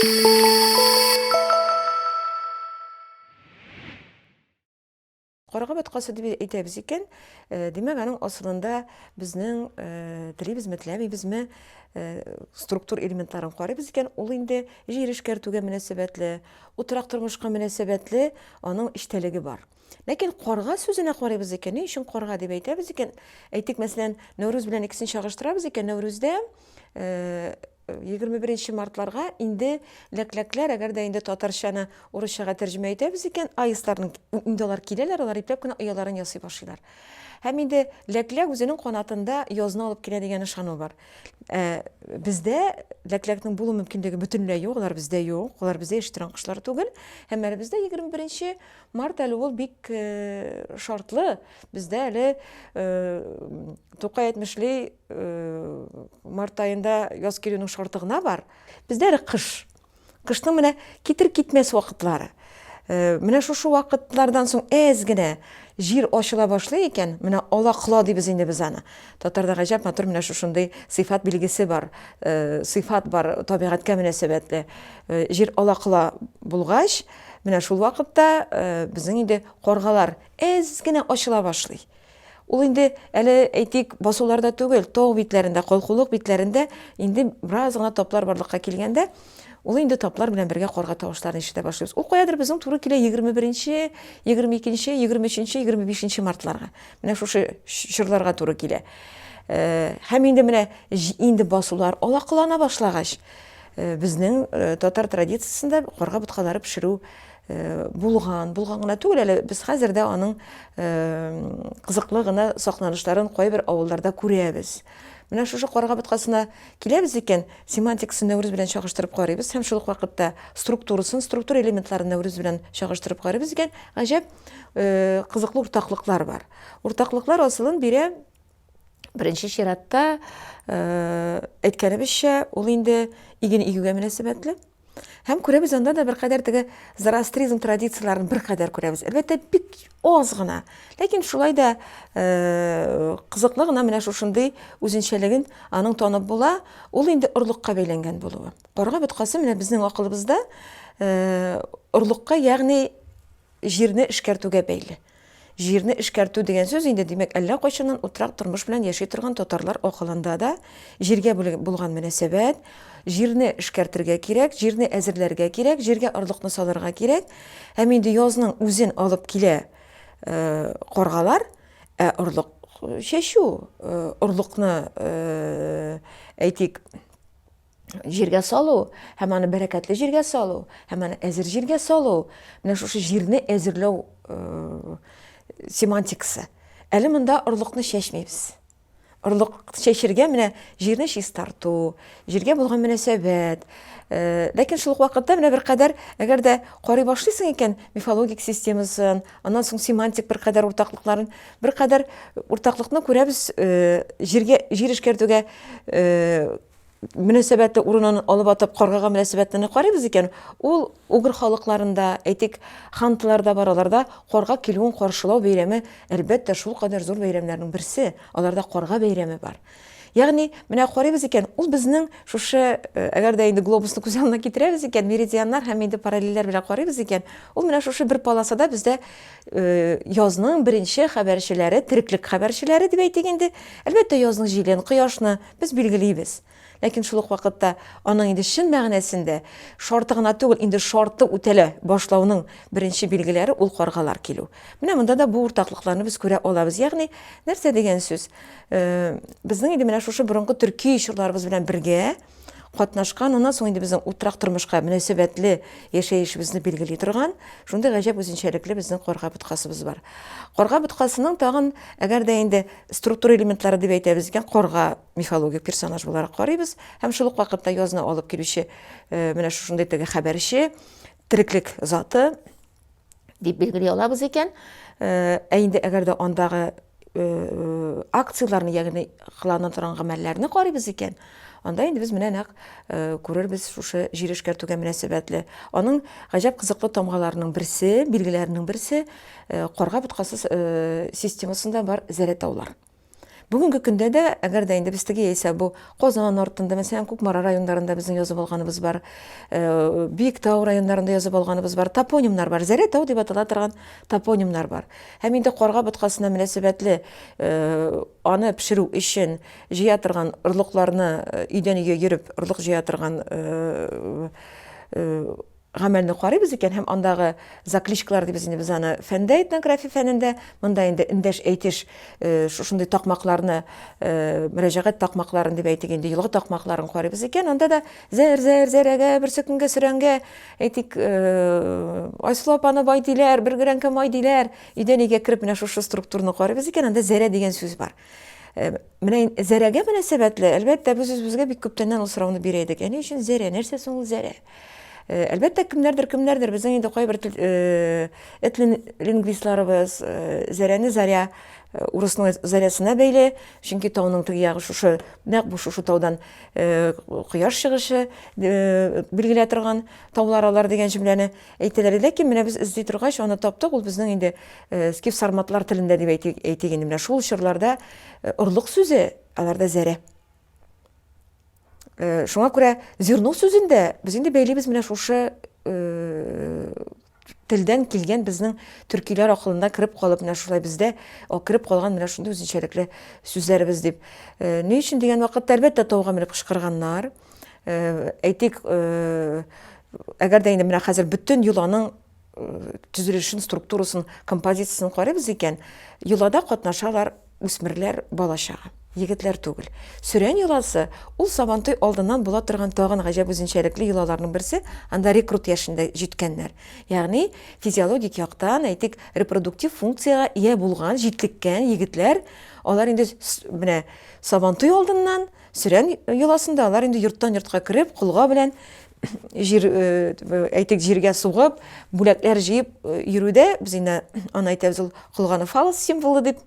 Карага баткасы дип әйтәбез икән, димәк, аның асылында безнең телибезме, теләмибезме, структур элементларын карыйбыз икән, ул инде җир эшкәртүгә мөнәсәбәтле, утырак тормышка мөнәсәбәтле аның эчтәлеге бар. Ләкин карга сүзенә карыйбыз икән, ни өчен карга дип әйтәбез икән? Әйтик, мәсәлән, Нәүрүз белән икесен чагыштырабыз икән, Нәүрүздә 21 мартларга инде ләкләкләр, әгәр дә инде татарчаны урысчага тәрҗемә итәбез икән, аистларның инде алар киләләр, алар ипләп кенә ояларын ясый башлыйлар. Һәм инде ләкләк үзенең канатында язны алып килә дигән ышану бар. Бездә ләкләкнең булу мөмкинлеге бөтенләй юк, алар бездә юк, алар бездә яшәттерән кошлар түгел. Һәм әле бездә 21 март әле ул бик шартлы. Бездә әле Тукай әйтмешли март айында яз килүнең шарты гына бар. Бездә әле кыш. Кышның менә китер-китмәс вакытлары. Менә шушы вакытлардан соң әз генә җир ачыла башлый икән, менә ала-кыла дибез инде без аны. Татарда гаҗәп матур менә шушындый сыйфат билгесе бар, сыйфат бар табигатькә мөнәсәбәтле. Җир ала-кыла булгач, менә шул вакытта безнең инде каргалар әз генә ачыла башлый. Ул инде әле әйтик басуларда түгел, тау битләрендә, калкулык битләрендә инде бераз гына таплар барлыкка килгәндә, ул инде таплар белән бергә карга тавышларын ишетә башлыйбыз. Ул каядыр безнең туры килә 21, 22, 23, 25 мартларга. Менә шушы чорларга туры килә. Һәм инде менә инде басулар ала-кылана башлагач, безнең татар традициясендә карга боткалары пешерү булган гына түгел, әле без хәзер дә аның кызыклы гына сакланышларын кайбер авылларда күрәбез. Менә шушы карга боткасына киләбез икән, семантикасын Нәүрүз белән чагыштырып карыйбыз, һәм шул ук вакытта структурасын, структур элементларын Нәүрүз белән чагыштырып карыйбыз икән, гаҗәп кызыклы уртаклыклар бар. Уртаклыклар асылын бирә беренче чиратта әйткәнебезчә, ул инде иген игүгә мөнәсәбәтле. Һәм күрәбез анда да беркадәр теге зороастризм традицияларын беркадәр күрәбез. Әлбәттә бик аз гына. Ләкин шулай да кызыклы гына менә шушындый үзенчәлеген аның танып була, ул инде орлыкка бәйләнгән булуы. Карга боткасы менә безнең акылыбызда орлыкка, ягъни җирне эшкәртүгә бәйле. Җирне эшкәртү дигән сүз инде димәк әллә кайчаннан утрак тормыш белән яши торган татарлар акылында да җиргә булган мөнәсәбәт, җирне эшкәртергә кирәк, җирне әзерләргә кирәк, җиргә орлыкны салырга кирәк. Һәм инде язның үзен алып килә каргалар, орлык чәчү, орлыкны әйтик җиргә салу, һәм аны бәрәкәтле җиргә салу, һәм аны әзер җиргә салу, менә шушы җирне әзерләү семантикасы. Әле монда орлыкны чәчмәйбез. Орлык чәчергә менә җирне чистарту, җиргә булган мөнәсәбәт. Ләкин шул вакытта менә беркадәр, әгәр дә карый башлыйсың икән мифологик системасын, аннан соң семантик беркадәр уртаклыкларын, беркадәр уртаклыкны күрәбез җир эшкәртүгә мөнәсәбәтле урынын алып атып каргага мөнәсәбәтне карыйбыз икән, ул угыр халыкларында, әйтик, хантларда бар, аларда карга килүен каршылау бәйрәме әлбәттә шул кадәр зур бәйрәмнәрнең берсе. Аларда карга бәйрәме бар. Ягъни, менә карыйбыз икән, ул безнең шушы, әгәр дә инде глобусны күз алдына китерәбез икән, меридианнар һәм инде параллельләр белән карыйбыз икән, ул менә шушы бер полосада бездә язның беренче хәбәрчеләре, тереклек хәбәрчеләре дип әйтик инде. Әлбәттә, язның җилен, кояшны без билгелибез. Ләкин шул ук вакытта аның инде чын мәгънәсендә шарты гына түгел, инде шарты үтәлә башлауның беренче билгеләре ул каргалар килү. Менә монда да бу уртаклыкларны без күрә алабыз. Ягъни, нәрсә дигән сүз? Безнең инде менә шушы борынгы төрки чорларыбыз белән бергә катнашкан, аннан соң инде безнең утрак тормышка мөнәсәбәтле яшәешебезне билгели торган, шундый гаҗәп үзенчәлекле безнең карга боткасыбыз бар. Карга боткасының тагын, әгәр дә инде структура элементлары дип әйтәбез икән, карга мифологик персонаж буларак карыйбыз, һәм шул ук вакытта язны алып килүче менә шушындый теге хәбәрче, тереклек заты дип билгели алабыз икән. Инде әгәр дә андагы акцияларны, ягъни кылана торган гамәлләрне карыйбыз икән, анда инде біз менә нәкъ күрербез шушы җир эшкәртүгә мөнәсәбәтле. Аның гаҗәп кызыклы тамгаларының берсе, билгеләренең берсе карга боткасы системасында бар зәрәтаулар. Бүгінгі күндә дә, әгәр дә инде без теге яисә бу Казан артында, мәсәлән, Күкмара районнарында безнең язып алганыбыз бар, Биектау районнарында язып алганыбыз бар, топонимнар бар, Зәрә тау дип атала торган топонимнар бар. Һәм инде карга боткасына мөнәсәбәтле аны пешерү өчен җыя торган орлыкларны өйдән өйгә йөреп орлык җыя торган гамәлне карыйбыз икән һәм андагы закличкалар дип без аны фәндә, этнография фәнендә, монда инде эндәш әйтеш шушындый такмакларны, мөрәҗәгать такмакларын дип әйтик инде, елгы такмакларын карыйбыз икән, анда да зәрәгә, бер сөкөнгә, сөрәнгә, әйтик, Айсылу апаны бай диләр, бер грәнкә май диләр, өйдән өйгә кереп менә шушы структураны карыйбыз икән, анда зәрә дигән сүз бар. Менә зәрәгә мөнәсәбәтле, әлбәттә, без үзебезгә бик күптәннән ул сорауны бирә идек. Ни өчен зәрә? Нәрсә соң ул зәрә? Әлбәттә, кемнәрдер безнең инде кайбер лингвистларыбыз зәрәне заря урысның зарясына бәйле, чөнки тауның теге ягы шушы, нәкъ бу шушы таудан кояш чыгышы билгеләп торган таулар алар дигән җөмләне әйтәләр, ләкин менә без эзли торгач, аны таптык, ул безнең инде скиф сарматлар телендә дип әйтик инде, менә шул чорларда орлык сүзе, аларда зәрә. Шуңа күрә зерно сүзендә без инде бәйлибез менә шушы телдән килгән безнең төркиләр акылында кереп калып, менә шулай бездә кереп калган менә шундый үзенчәлекле сүзләребез дип. Ни өчен дигән вакытта, әлбәттә, тауга менеп кычкырганнар. Әйтик, әгәр дә инде менә хәзер бөтен йоланың төзелешен, структурасын, композициясын карыйбыз икән, йолада катнашалар үсмерләр, бала-чага. Егетләр түгел. Сүрән йоласы ул Сабантуй алдыннан була торган тагын гаҗәп үзенчәлекле йолаларның берсе, анда рекрут яшендә җиткәннәр. Ягъни физиологик яктан, әйтик, репродуктив функцияга ия булган, җитлеккән егетләр, алар инде менә Сабантуй алдыннан сүрән йоласында алар инде йорттан йортка кереп, кулга белән әйтик, җиргә сугып, бүләкләр җыеп йөрүдә, без инде аны әйтәбез, ул кулганы фалос символы дип.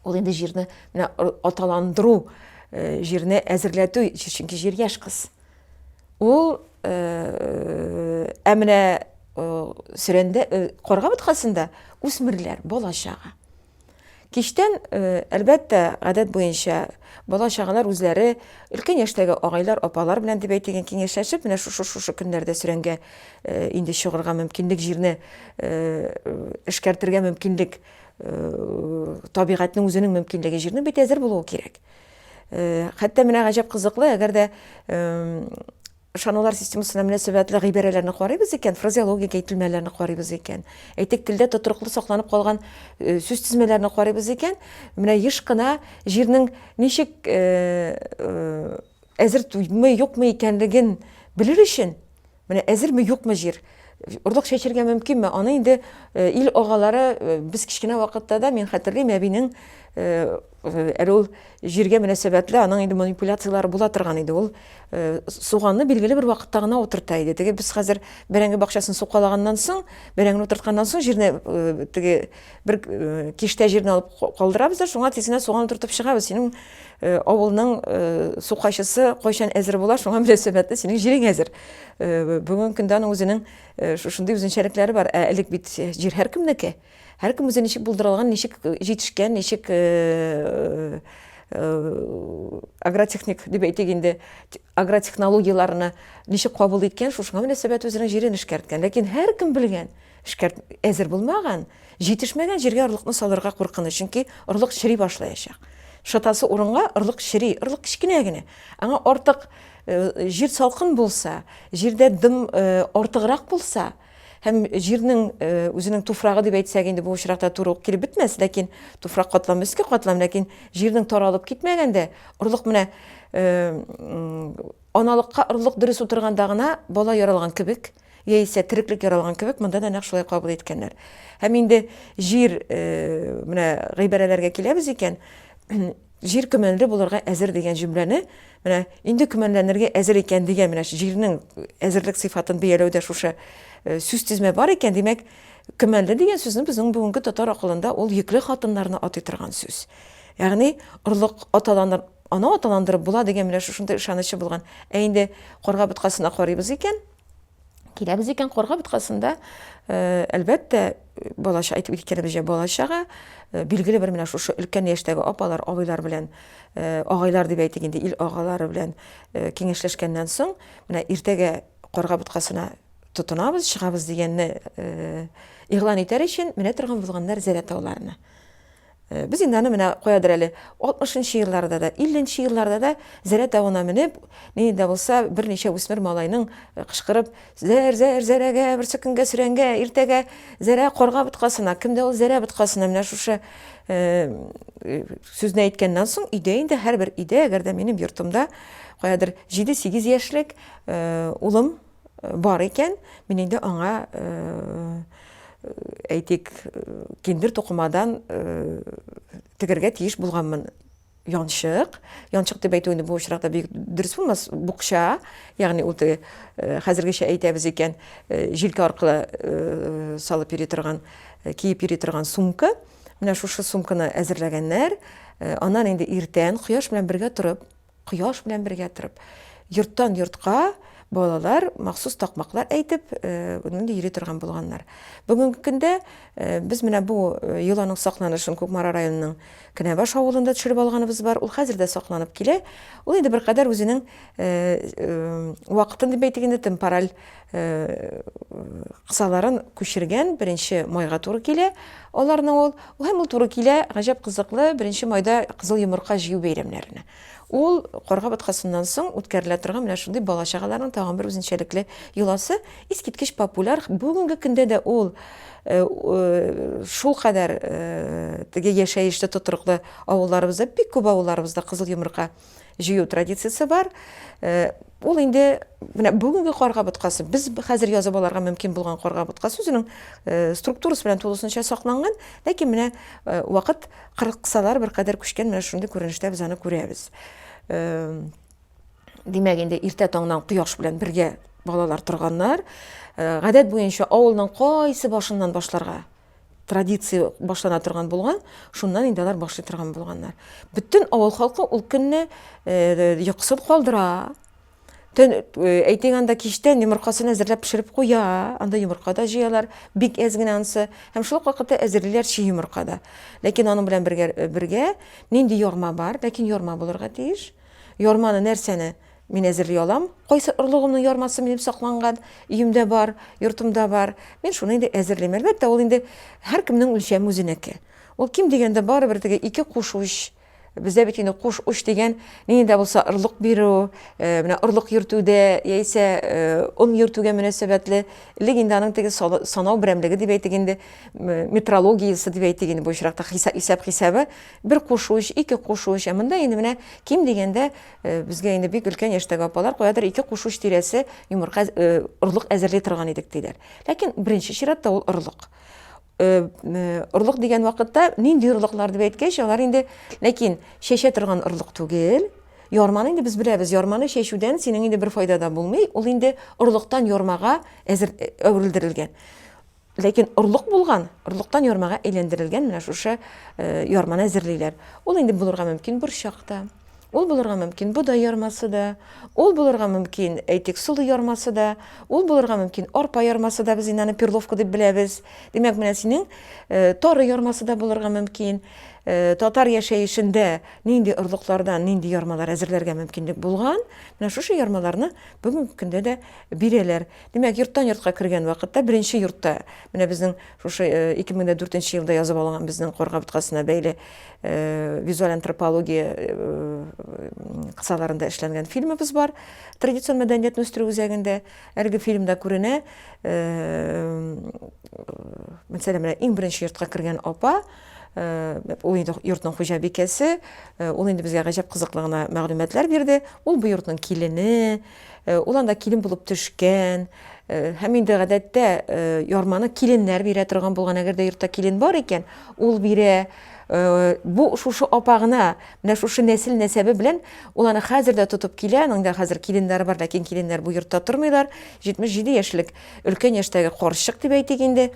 Ул инде җирне менә аталандыру, җирне әзерләтү, чөнки җир яшь кыз. Ул менә сүрәндә, карга боткасында үсмерләр, бала-чага. Кичтән, әлбәттә, гадәт буенча бала-чагалар үзләре өлкән яшьтәге агайлар, апалар белән дип әйтегән киңәшләшеп, менә шушы көннәрдә сүрәнгә инде чыгарга мөмкинлек, җирне эшкәртергә мөмкинлек, табигатьнең үзенең мөмкинлеге, җирнең бит әзер булуы кирәк. Хәтта менә гаҗәп кызыклы, әгәр дә ышанулар системасына мөнәсәбәтле гыйбарәләрне карыйбыз икән, фразеологик әйтелмәләрне карыйбыз икән, әйтик, телдә тотрыклы сакланып калган сүз тизмәләрне карыйбыз икән, менә еш кына җирнең ничек әзер түгелме, юкмы икәнлеген белер өчен, менә әзерме, юкмы җир, урлык чәчәргә мөмкинме? Аны инде ил агалары без кичкенә вакытта да, мин хәтерлим, әбинең әле ул җиргә мөнәсәбәтле аның инде манипуляциялары була торган иде. Ул суганны билгеле бер вакытта гына утырта иде. Теге без хәзер бәрәңге бакчасын сукалаганнан соң, бәрәңгене утыртканнан соң җирне теге бер киштә җирне алып калдырабыз да, шуңа тизенә суган утыртып чыгабыз. Синең авылның сукачысы кайчан әзер була, шуңа мөнәсәбәтле синең җирең әзер. Бүген көндә аның үзенең шушындый үзенчәлекләре бар. Элек бит җир һәркемнеке. Һәркем үзе ничек булдырылган, ничек җитешкән, ничек агротехник дип әйтик инде, агротехнологияларны ничек кабул иткән, шушыңа мөнәсәбәт үзенең җирен эшкәрткән. Ләкин һәркем белгән, әзер булмаган, җитешмәгән җиргә орлыкны салырга куркыны, чөнки орлык чери башлаячак. Шатасы урынга орлык чери, орлык кичкенә генә. Аңа артык җир салкын булса, җирдә дым артыграк булса, һәм җирнең үзенең туфрагы дип әйтсәк инде, бу очракта туры ук килеп бетмәс, ләкин туфрак катлам өскә катлам, ләкин җирнең таралып китмәгәндә, орлык менә аналыкка орлык дөрес утырганда гына бала яралган кебек, яисә тереклек яралган кебек, монда да нәкъ шулай кабул иткәннәр. Һәм инде җир менә гыйбарәләргә киләбез икән, җир көмәнле булырга әзер дигән җөмләне, менә инде көмәнләнергә әзер икән дигән менә җирнең әзерлек сыйфатын бәяләүдә шушы сүз тизмә бар икән, димәк, көмәнле дигән сүзне безнең бүгенге татар акылында ул йөкле хатыннарны атый торган сүз. Ягъни орлык аталандырып була дигән менә шушында ышанычы булган. Инде карга боткасына карыйбыз икән, Киләбез икән Карга боткасында, әлбәттә, балаша әйтеп киткәнебезчә, балачага билгеле бер менә шушы өлкән яшьтәге апалар, абыйлар белән, агайлар дип әйтик инде, ил агалары белән киңәшләшкәннән соң, менә иртәгә Карга боткасына тотынабыз, чыгабыз дигәнне игълан итәр өчен менә торган булганнар Зәрә тауларына. Без инде аны менә куядыр әле 60-нчы елларда да, 50-нче елларда да Зәрә тауына менеп, нидә булса берничә үсмер малайның кычкырып, Зәрәгә, берсе көнгә сөрәнгә, иртәгә Зәрә Карга боткасына, кемдә ул Зәрә боткасына, менә шушы сүзне әйткәннән соң, өйдә инде һәрбер өйдә, әгәр дә минем йортымда куядыр 7-8 яшьлек улым бар икән, мин инде аңа әйтик, киндер тукымадан тегергә тиеш булганмын. Янчык дип әйтү инде бу очракта бик дөрес булмас, букча, ягъни ул хәзергечә әйтәбез икән, җилкә аркылы салып йөри торган, киеп йөри торган сумка. Менә шушы сумканы әзерләгәннәр. Аннан инде иртән кояш белән бергә торып, йорттан йортка балалар махсус такмаклар әйтеп, инде йөри торган булганнар. Бүгенге көндә без менә бу йоланың сакланышын Күкмара районының Кенәбаш авылында төшереп алганыбыз бар. Ул хәзер дә сакланып килә. Ул инде беркадәр үзенең вакытын дип әйтгәндә темпораль кысаларын күчергән, 1 майга туры килә. Аларның ул һәм ул туры килә, гаҗәп кызыклы 1 майда кызыл йомырка җыю бәйрәмнәренә. Ул Карга боткасыннан соң үткәрелә торган менә шундый бала-чагаларның тагын бер үзенчәлекле йоласы, искиткеч популяр. Бүгенге көндә дә ул шул кадәр теге яшәештә тотрыклы авылларыбызда, бик күп авылларыбызда кызыл йомырка җыю традициясе бар. Ул инде менә бүгенге Карга боткасы, без хәзер язып аларга мөмкин булган Карга боткасы үзенең структурасы белән тулысынча сакланган, ләкин менә вакыт кырксалар беркадәр күчкән, менә шундый күренештә без аны күрәбез. Димәк, инде иртә таңнан кояш белән бергә балалар торганнар, гадәт буенча авылның кайсы башыннан башларга традиция башлана торган булган, шуннан инде алар башлый торган булганнар. Бүтән авыл халкы ул көнне йокысыз калдыра. Әйтик, анда кичтән йомыркасын әзерләп пешереп куя, анда йомырка да җыялар, бик әз генә анысы, һәм шул вакытта әзерлиләр чи йомырка да. Ләкин аның белән бергә нинди ярма бар, ләкин ярма булырга тиеш. Ярманы нәрсәне мин әзерли алам? Кайсы орлыгымның ярмасы минем сакланган, өемдә бар, йортымда бар. Мин шуны инде әзерлим. Әлбәттә, ул инде һәркемнең үлчәме үзенеке. Ул ким дигәндә барыбер теге 2 куш уч, бездә бит инде куш уч дигән, нинди булса орлык бирү, менә орлык йөртүдә, яисә он йөртүгә мөнәсәбәтле, инде аның теге санау берәмлеге дип әйтик инде, метрологиясы дип әйтик инде бу очракта хисабы, 1 куш уч, 2 куш уч, монда инде менә ким дигәндә безгә инде бик өлкән яшьтәге апалар куядыр 2 куш уч тирәсе йомырка орлык әзерли торган идек диләр. Ләкин беренче чиратта ул орлык. Орлык дигән вакытта нинди орлыклар дип әйткәч, алар инде, ләкин шәшә торган орлык түгел. Ярманы инде без беләбез, ярманы шәшүдән синең инде бер файда да булмый, ул инде орлыктан ярмага әверелдерелгән. Ләкин орлык булган, орлыктан ярмага әйләндерелгән менә шушы ярманы әзерлиләр. Ул инде булырга мөмкин борчакта. Ул булырга мөмкин будай ярмасы да, ул булырга мөмкин әйтик сулы ярмасы да, ул булырга мөмкин арпа ярмасы да, без инде перловка дип беләбез. Димәк, менә синең тары ярмасы да булырга мөмкин. Татар яшәешендә нинди орлыклардан нинди ярмалар әзерләргә мөмкинлек булган, менә шушы ярмаларны бүгенге көндә дә бирәләр. Димәк, йорттан йортка кергән вакытта, беренче йортта, менә безнең шушы 2004 елда язып алган безнең Карга боткасына бәйле визуаль антропология кысаларында эшләнгән фильмыбыз бар. Традицион мәдәниятне үстерү үзәгендә әлеге фильмда күренә. Мәсәлән, менә иң беренче йортка кергән апа, ул инде йортның хуҗабикәсе, ул инде безгә гаҗәп кызыклы мәгълүматлар бирде. Ул бу йортның килене, ул анда килен булып төшкән. Һәм инде гадәттә ярманы киленнәр бирә торган булган, әгәр дә йортта килен бар икән, ул бирә. Бу шушы апагына, менә шушы нәсел нәсәбе белән ул аны хәзер дә тотып килә. Анда хәзер киленнәр бар, ләкин киленнәр бу йортта тормыйлар. 77 яшьлек өлкән яшьтәге карчык дип әйтик инде.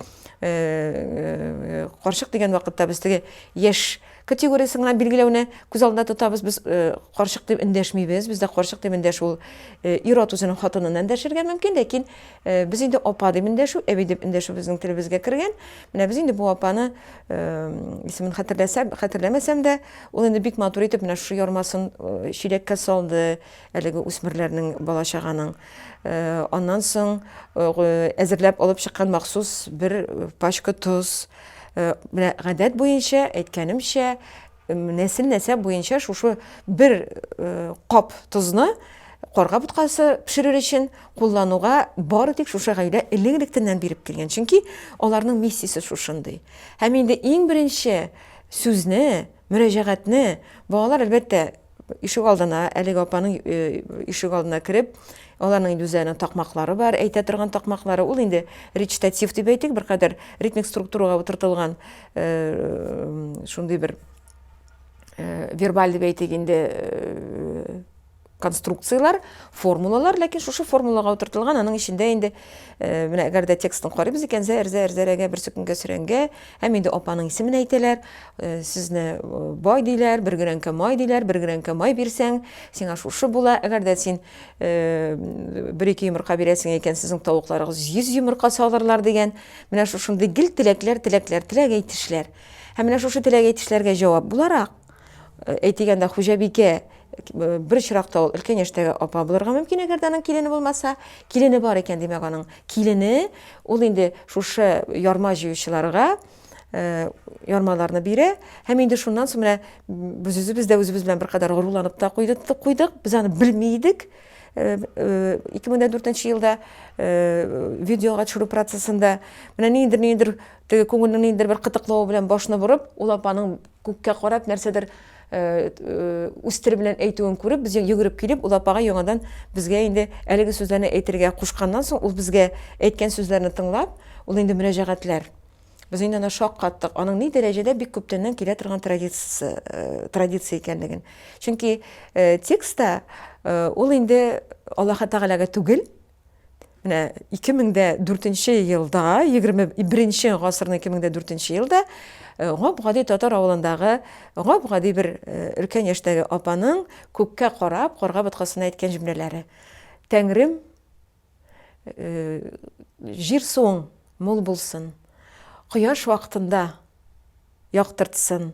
Карчык дигән вакытта без теге яшь категориясын гына билгеләүне күз алдында тотабыз. Без карчык дип эндәшмибез. Бездә карчык дип эндәшү ир-ат үзенең хатынын эндәшергә мөмкин, ләкин без инде апа дип эндәшү, әби дип эндәшү безнең телебезгә кергән. Менә без инде бу апаны исемен хәтерләмәсәм дә, ул инде бик матур итеп менә шушы ярмасын чиләккә салды, әлеге үсмерләрнең балачаганың. Аннан соң әзерләп алып чыккан махсус бер пачка туз. Менә гадәт буенча, әйткәнемчә, нәсел-нәсәп буенча шушы бер кап тузны карга буткасы пешерер өчен куллануга бары тик шушы гаилә элек-электәннән биреп килгән. Чөнки аларның миссиясе шушындый. Һәм инде иң беренче сүзне, мөрәҗәгатьне балалар әлбәттә ишек алдына, әлеге апаның ишек алдына кереп, аларның инде үзләренең такмаклары бар, әйтә торган такмаклары. Ул инде речитатив дип әйтик, беркадәр ритмик структурага утыртылган шундый бер вербаль дип әйтик инде конструкциялар, формулалар, ләкин шушы формулага утыртылган, аның ичендә инде менә әгәр дә текстын карыйбыз икән, зәр-зәрәгә бер секундка сөрәнгә, һәм инде апаның исемен әйтәләр, сезне бай диләр, бер грәнкә май диләр, бер грәнкә май бирсәң, сиңа шушы була, әгәр дә син бер-ике йомырка бирәсең икән, сезнең тавыкларыгыз 100 йомырка салырлар дигән, менә шушындый гел теләкләр, теләк әйтешләр. Һәм менә шушы теләк әйтешләргә җавап буларак, әйтегәндә хуҗабикә бер чиракта ул өлкән яшьтәге апа булырга мөмкин, әгәр дә аның килене булмаса, килене бар икән, димәк аның килене ул инде шушы ярма җыючыларга ярмаларны бирә, һәм инде шуннан соң менә без үзебез белән беркадәр горурланып та куйдык, без аны белми идек. 2004 елда видеога төшерү процессында менә ниндидер теге күңелнең ниндидер бер кытыклавы белән башны бурып, ул апаның күккә карап нәрсәдер үстер белән әйтүен күреп, без йөгереп килеп, ул апага яңадан безгә инде әлеге сүзләрне әйтергә кушканнан соң, ул безгә әйткән сүзләрне тыңлап, ул инде мөрәҗәгатьләр. Без инде аны шаккаттык. Аның ни дәрәҗәдә бик күптәннән килә торган традиция икәнлеген. Чөнки текстта ул инде Аллаһ Тәгаләгә түгел, менә 2004 елда, 21 гасырның 2004 елда гап-гади татар авылындагы гап-гади бер өлкән яшьтәге апаның күккә карап, карга боткасына әйткән җөмләләре. Тәңрем, җир суың мул булсын, кояш вакытында яктыртсын,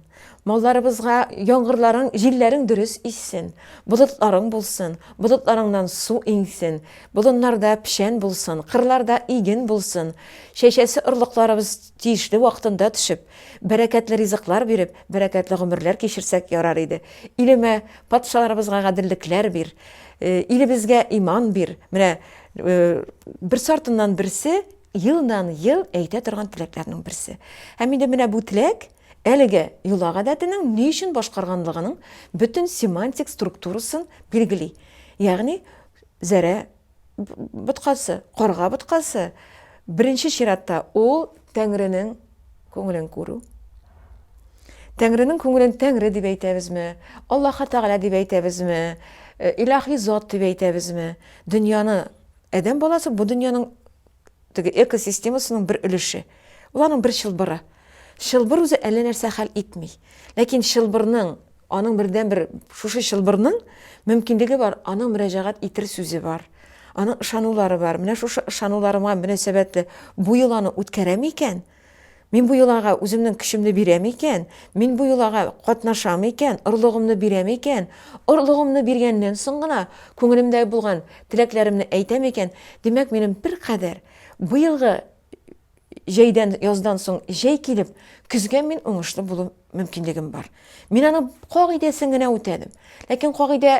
малларыбызга яңгырларың, җилләрең дөрес иссен, болытларың булсын, болытларыңнан су иңсен, болыннарда пешән булсын, кырларда иген булсын, чәчәсе орлыкларыбыз тиешле вакытында төшеп, бәрәкәтле ризыклар биреп, бәрәкәтле гомерләр кичерсәк ярар иде. Илемә патшаларыбызга гаделлекләр бир, илебезгә иман бир. Менә бер сартыннан берсе елдан-ел әйтә торган теләкләрнең берсе. Һәм инде менә бу теләк әлеге юла гадәтенең ни өчен башкарганлыгының бөтен семантик структурасын билгели. Ягъни зәрә боткасы, карга боткасы беренче чиратта ул Тәңренең күңелен күрү. Тәңренең күңелен Тәңре дип әйтәбезме, Аллаһ Тәгалә дип әйтәбезме, илаһи зат дип әйтәбезме, дөньяны адәм баласы бу дөньяның теге экосистемасының бер өлеше. Ул аның бер чылбыры. Чылбыр үзе әллә нәрсә хәл итми. Ләкин чылбырның, аның бердән бер шушы чылбырның мөмкинлеге бар, аның мөрәҗәгать итер сүзе бар. Аның ышанулары бар. Менә шушы ышануларыма мөнәсәбәтле бу йоланы үткәрәм икән, мин бу йолага үземнең көчемне бирәм икән, мин бу йолага катнашам икән, орлыгымны бирәм икән, орлыгымны биргәннән соң гына күңелемдә булган теләкләремне әйтәм икән, димәк минем бер кадәр бу елгы җәйдән, яздан соң җәй килеп, көзгә мин уңышлы булу мөмкинлегем бар. Мин аның кагыйдәсен генә үтәдем. Ләкин кагыйдә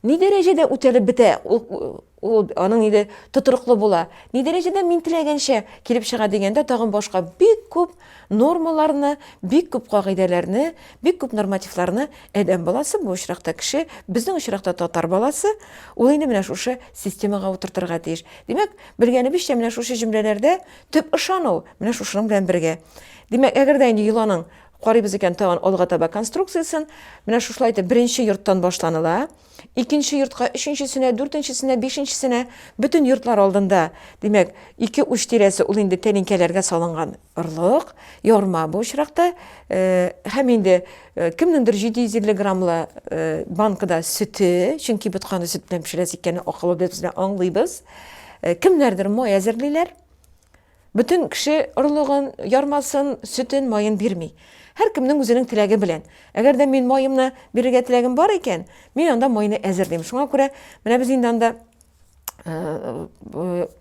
ни дәрәҗәдә үтәлеп бетә, ул аның инде тотырыклы була. Ни дәрәҗәдә мин теләгәнчә килеп чыга дигәндә, тагын башка бик күп нормаларны, бик күп кагыйдәләрне, бик күп нормативларны адәм баласы, бу очракта кеше, безнең очракта татар баласы, ул инде менә шушы системага утыртырга тиеш. Димәк, белгәнебезчә менә шушы җөмләләрдә төп ышану менә шушының белән бергә. Димәк, әгәр дә инде йоланың карыйбыз икән тагын алга таба конструкциясын. Менә шушылай итеп беренче йорттан башланыла. Икенче йортка, өченчесенә, дүртенчесенә, бишенчесенә бөтен йортлар алдында, димәк, ике уч тирәсе ул инде тәлинкәләргә салынган орлык, ярма бу очракта. Һәм инде кемнеңдер 750 граммлы банкада сөте, чөнки ботканы сөт белән пешерәсе икәнне акыллы без аңлыйбыз. Кемнәрдер май әзерлиләр. Бөтен кеше орлыгын, ярмасын, сөтен, майын бирми. Һәр кемнең үзенең теләге белән. Әгәр дә мин майымны бирергә теләгем бар икән, мин анда майны әзерлим. Шуңа күрә менә без инде анда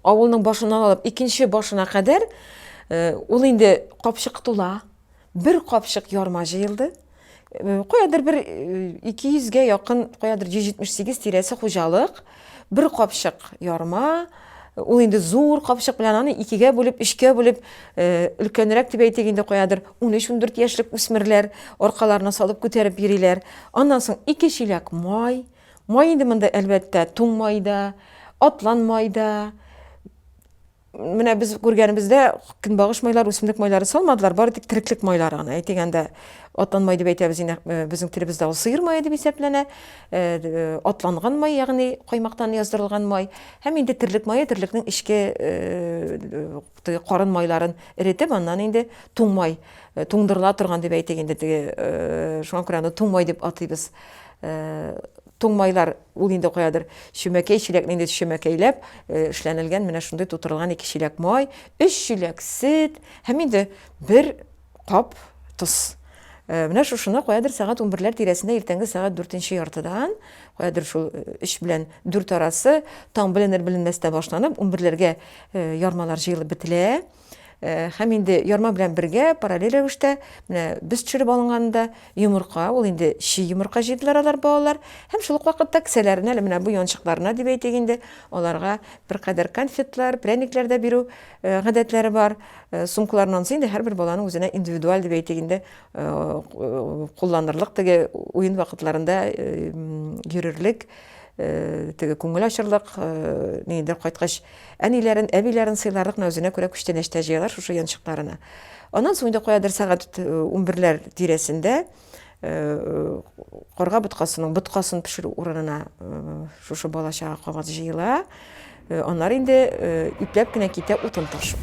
авылның башыннан алып икенче башына кадәр ул инде капчык тула. Бер капчык ярма җыелды. Каядыр бер 200гә якын, каядыр 178 тирәсе хуҗалык, бер капчык ярма. Ул инде зур капчык белән аны икегә бүлеп, өчкә бүлеп, өлкәнрәк дип әйтик инде каядыр 13-14 яшьлек үсмерләр аркаларына салып күтәреп йөриләр. Аннан соң 2 чиләк май. Май инде монда әлбәттә туң майда, атлан майда. Менә без күргәнебездә көнбагыш майлар, үсемлек майлары салмадылар, бары тик тереклек майлары гына. Әйтгәндә атлан май дип әйтәбез инде, безнең телебездә ул сыер мае дип исәпләнә. Атланган май, ягъни каймактан яздырылган май. Һәм инде терлек мае, терлекнең ичке карын майларын эретеп, аннан инде туң май, туңдырыла торган дип әйтик инде, шуңа күрә аны туң май дип атыйбыз. Туң майлар ул инде каядыр чүмәкәй чиләкне инде чүмәкәйләп эшләнелгән, менә шундый тутырылган 2 чиләк май, 3 чиләк сөт, һәм инде бер кап тоз. Менә шушыны каядыр сәгать 11ләр тирәсендә иртәнге сәгать 4нче яртыдан, каядыр шул 3 белән 4 арасы таң беленер-беленмәстә башланып, 11ләргә ярмалар җыелып бетелә. Һәм инде ярма белән бергә параллель рәвештә менә без төшереп алынганда йомырка, ул инде чи йомырка җыйдылар алар балалар. Һәм шул ук вакытта кесәләренә, менә бу янчыкларына дип әйтик инде, аларга бер кадәр конфетлар, пряниклар да бирү гадәтләре бар. Сумкаларнан соң инде һәрбер баланың үзенә индивидуаль дип әйтик инде кулланырлык теге уен вакытларында йөрерлек, теге күңел ачырлык, нидер кайткач әниләрен, әбиләрен сыйларлык үзенә күрә күчтәнәштә җыялар шушы янчыкларына. Аннан соң инде каядыр сәгать 11ләр тирәсендә карга боткасын пешерү урынына шушы бала-чага кагаз җыела. Аннар инде ипләп кенә китә утын ташу.